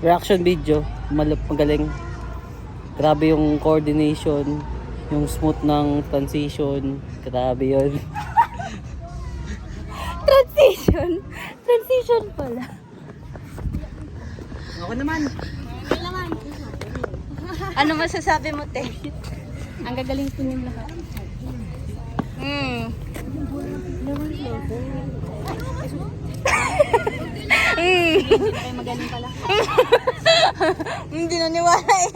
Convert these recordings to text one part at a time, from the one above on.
reaction video. Magaling. Grabe yung coordination, yung smooth ng transition. Grabe yun. Transition pala. Ako naman. Ano masasabi mo, te? Ang gagaling po yung lahat. Ay, magaling pala. Hindi naniwala eh.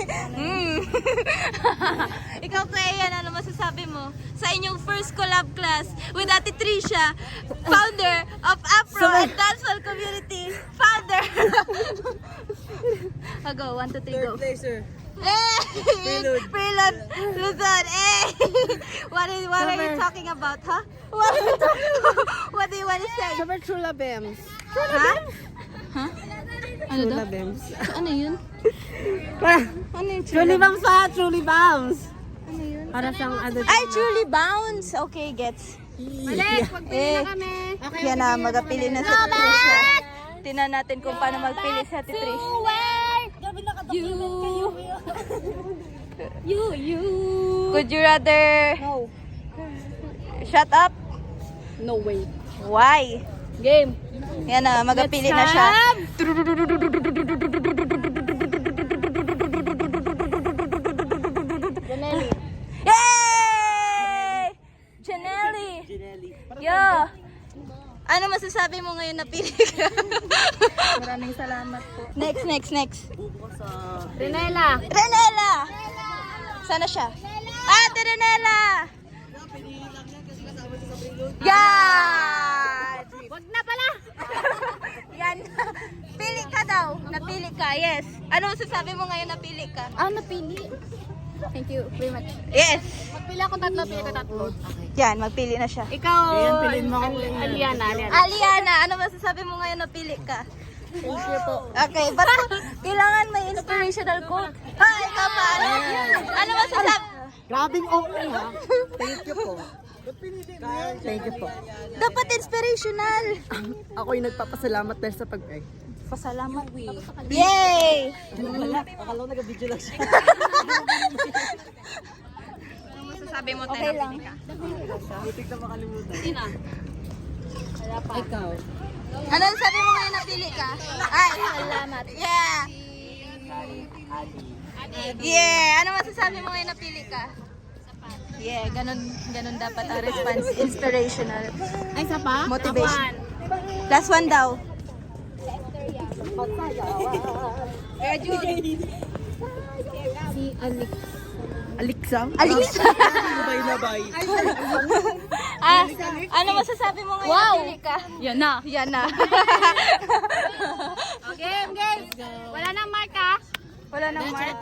Ikaw, Kuya, ano masasabi mo sa inyong first collab class with Ate Trisha, founder of Afro and Dancehall Community, founder. Go, 1, 2, 3, go. Third placer. Prelude, Luzon, What are you talking about, huh? What do you want to say? Sabi Chula Bems. Huh? Huh? Ano daw? Chula Bems. Ano yun? Ano yung Truly Bombs pa! Truly Bombs! Ano yun? Para siyang ano. Ay, truly bounce! Okay, gets. Balik, magpili na kami. Yan na, magpili na si Trisha. Tingnan natin kung paano magpili si Ate Trisha. You. Could you rather No. shut up? No way. Why? Game. Yan na, magpili na siya. Janelli. Yay! Janelli! Yo! Ano masasabi mo ngayon na pili ka? Maraming salamat po. Next. Renela. Renela! Sana siya? Ate Renela! Yan! Wag na pala. Yan. Pili ka daw. Napili ka, yes. Ano masasabi mo ngayon napili ka? Napili. Thank you very much. Yes. Magpili ako tatlo. Yan, magpili na siya. Ikaw, pilin mo ako. Aliana. Aliana, ano masasabi mo ngayon napili ka? Thank you po. Okay, but kailangan may inspirational quote. Hi, ikaw pa. Ano masasabi? Grabing okay ha. Thank you po. Thank you po. Dapat inspirational. Ako'y nagpapasalamat dahil sa pag-ay. Pasalamat. Yay! Akala ko nag-video lang siya. Ano masasabi mo, Okay lang. Butik na makalimutan. Sino? Ikaw. Ano sabi mo ngayon napili ka? Ay, Salamat. yeah. Yeah, ano masasabi mo ngayon napili ka? Yeah, ganun dapat ang response. Inspirational. Ay, isa pa? Motivation. Last one daw. Si Alex. Alexa? Alexa. Bay na bay. Ano masasabi mo ngayon napili ka? Yan na. Yan na. Game. Wala nang marka. Wala nang mark.